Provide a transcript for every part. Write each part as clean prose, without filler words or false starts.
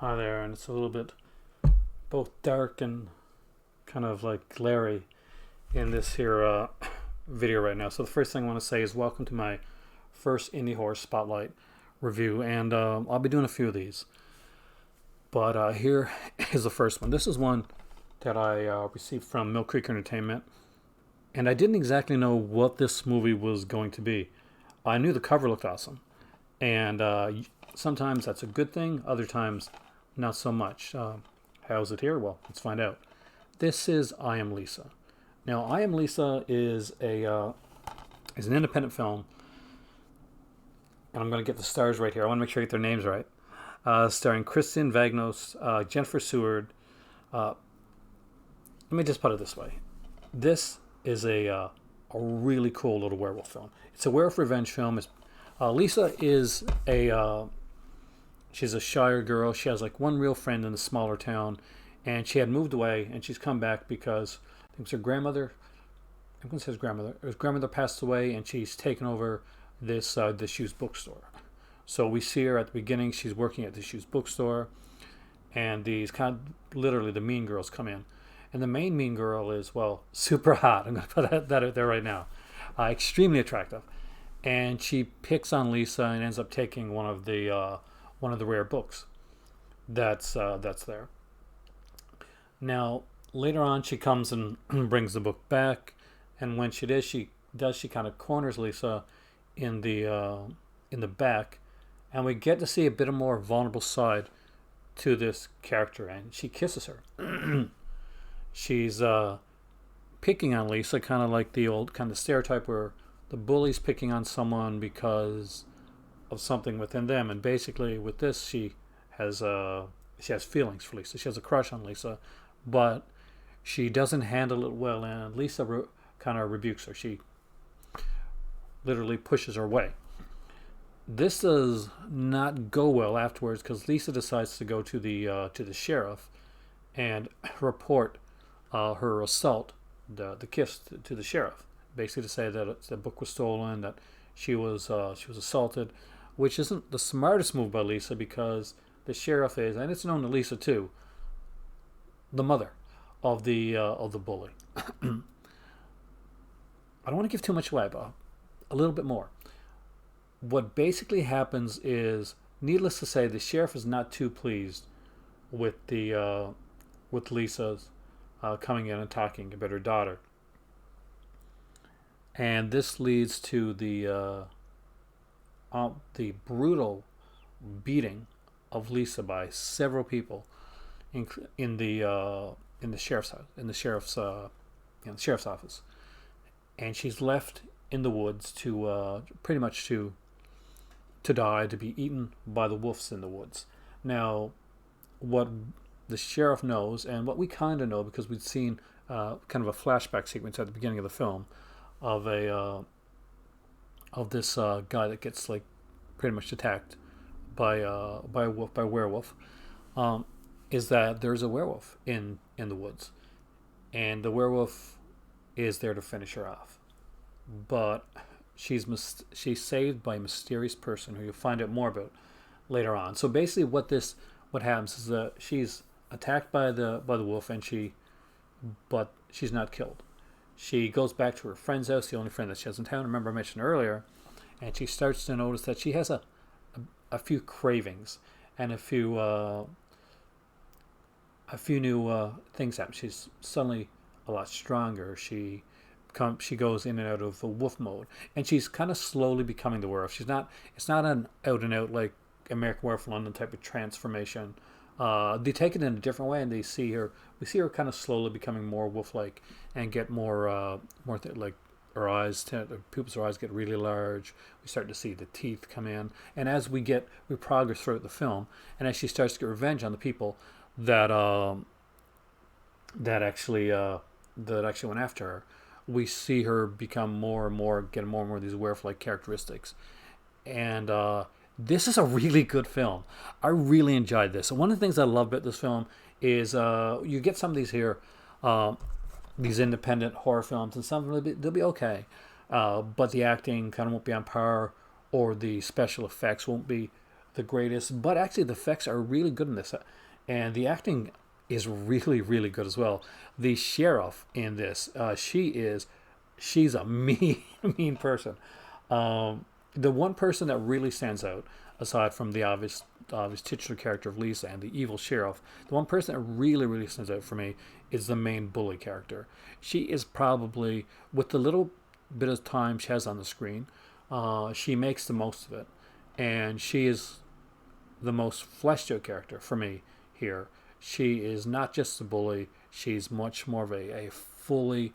Hi there, and it's a little bit both dark and kind of like glary in this here video right now. So the first thing I want to say is welcome to my first Indie Horror Spotlight review, and I'll be doing a few of these. But here is the first one. This is one that I received from Mill Creek Entertainment, and I didn't exactly know what this movie was going to be. I knew the cover looked awesome, and sometimes that's a good thing. Other times, not so much. How's it here? Well, let's find out. This is I Am Lisa. Now, I Am Lisa is an independent film, and I'm going to get the stars right here. I want to make sure I get their names right. Starring Kristen Vagnos, Jennifer Seward. Let me just put it this way: this is a really cool little werewolf film. It's a werewolf revenge film. Lisa is she's a Shire girl. She has like one real friend in a smaller town, and she had moved away, and she's come back because I think it's her grandmother. I'm going to say his grandmother. His grandmother passed away, and she's taken over this used bookstore. So we see her at the beginning. She's working at this used bookstore, and these kind of literally the mean girls come in, and the main mean girl is super hot. I'm going to put that out there right now, extremely attractive, and she picks on Lisa and ends up taking one of the rare books that's there. Now later on, she comes and brings the book back, and when she kind of corners Lisa in the back, and we get to see a bit of more vulnerable side to this character, and she kisses her. She's picking on Lisa, kind of like the old kind of stereotype where the bully's picking on someone because of something within them, and basically with this, has she has feelings for Lisa. She has a crush on Lisa, but she doesn't handle it well, and Lisa kind of rebukes her. She literally pushes her away. This does not go well afterwards because Lisa decides to go to the sheriff and report her assault, the kiss, to the sheriff, basically to say that the book was stolen, that she was assaulted, which isn't the smartest move by Lisa because the sheriff is, and it's known to Lisa too, the mother of the bully. I don't want to give too much away, but a little bit more. What basically happens is, needless to say, the sheriff is not too pleased with Lisa's coming in and talking about her daughter, and this leads to the brutal beating of Lisa by several people in the sheriff's house, the sheriff's office, and she's left in the woods to pretty much to die, to be eaten by the wolves in the woods. Now, what the sheriff knows, and what we kind of know because we've seen kind of a flashback sequence at the beginning of the film of this guy that gets like pretty much attacked by a wolf, by a werewolf, is that there's a werewolf in the woods, and the werewolf is there to finish her off, but she's saved by a mysterious person who you'll find out more about later on. So basically, what happens is that she's attacked by the wolf, but she's not killed. She goes back to her friend's house, the only friend that she has in town. Remember I mentioned earlier, and she starts to notice that she has a few cravings and a few new things happen. She's suddenly a lot stronger. She goes in and out of a wolf mode, and she's kind of slowly becoming the werewolf. It's not an out and out like American Werewolf London type of transformation. They take it in a different way, and we see her kind of slowly becoming more wolf-like and get like her eyes, the pupils of her eyes get really large. We start to see the teeth come in, and as we progress throughout the film, and as she starts to get revenge on the people that that actually went after her, we see her become more and more, get more and more of these werewolf-like characteristics, and this is a really good film. I really enjoyed this. And one of the things I love about this film is you get some of these independent horror films, and some of them they'll be okay, but the acting kind of won't be on par, or the special effects won't be the greatest, but actually the effects are really good in this, and the acting is really really good as well. The sheriff in this, she's a mean mean person. The one person that really stands out, aside from the obvious titular character of Lisa and the evil sheriff, the one person that really really stands out for me is the main bully character. She is probably, with the little bit of time she has on the screen, she makes the most of it, and she is the most fleshed out character for me here. She is not just a bully; she's much more of a fully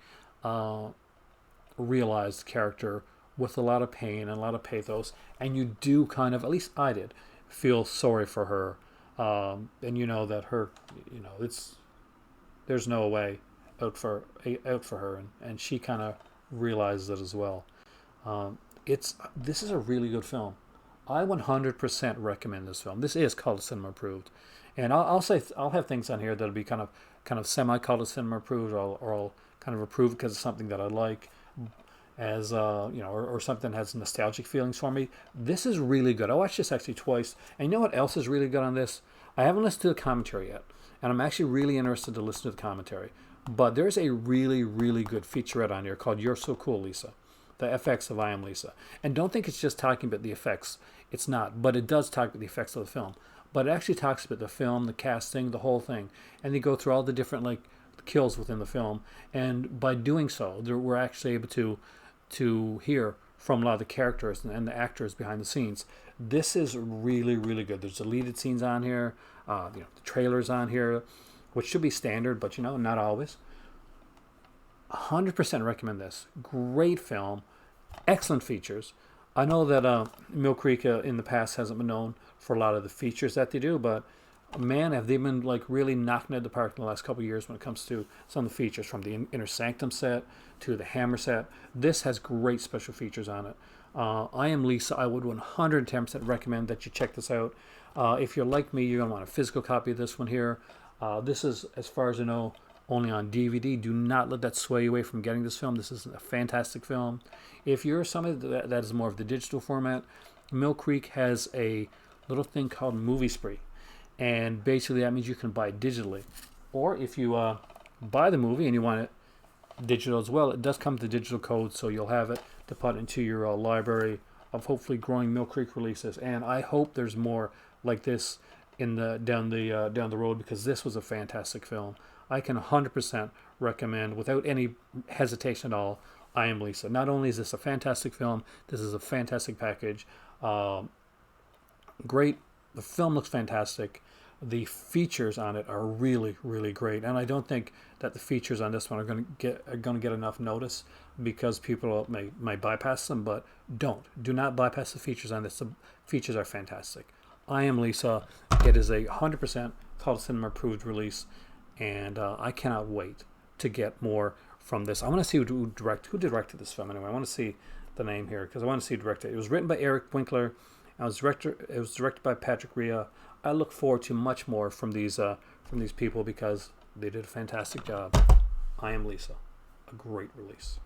realized character with a lot of pain and a lot of pathos, and you do kind of, at least I did, feel sorry for her, and you know that her, it's there's no way out for her, and she kind of realizes it as well. It's This is a really good film. I 100% recommend this film. This is Cult of Cinema approved, and I'll say I'll have things on here that'll be kind of semi Cult of Cinema approved, or I'll kind of approve because it's something that I like, as or something that has nostalgic feelings for me. This is really good. I watched this actually twice, and you know what else is really good on this? I haven't listened to the commentary yet, and I'm actually really interested to listen to the commentary. But there's a really really good featurette on here called "You're So Cool, Lisa." The FX of I Am Lisa. And don't think it's just talking about the effects. It's not, but it does talk about the effects of the film. But it actually talks about the film, the casting, the whole thing. And they go through all the different kills within the film. And by doing so, we're actually able to hear from a lot of the characters and the actors behind the scenes. This is really, really good. There's deleted scenes on here, the trailers on here, which should be standard, but not always. 100% recommend this. Great film, excellent features. I know that Mill Creek in the past hasn't been known for a lot of the features that they do, but man, have they been really knocking it out the park in the last couple of years when it comes to some of the features, from the Inner Sanctum set to the Hammer set. This has great special features on it. I Am Lisa, I would 110% recommend that you check this out. If you're like me, you're going to want a physical copy of this one here. This is, as far as I know, only on DVD. Do not let that sway you away from getting this film. This is a fantastic film. If you're somebody that is more of the digital format, Mill Creek has a little thing called Movie Spree. And basically that means you can buy it digitally. Or if you buy the movie and you want it digital as well, it does come with the digital code, so you'll have it to put into your library of hopefully growing Mill Creek releases. And I hope there's more like this down the road, because this was a fantastic film. I can 100% recommend, without any hesitation at all, I Am Lisa. Not only is this a fantastic film, this is a fantastic package. Great. The film looks fantastic. The features on it are really, really great, and I don't think that the features on this one are going to get enough notice, because people may bypass them. But do not bypass the features on this. The features are fantastic. I Am Lisa. It is a 100% Cult of Cinema approved release. And I cannot wait to get more from this. I want to see who directed this film anyway. I want to see the name here, because I want to see who directed it. It was written by Eric Winkler. It was directed by Patrick Rea. I look forward to much more from these people, because they did a fantastic job. I Am Lisa, a great release.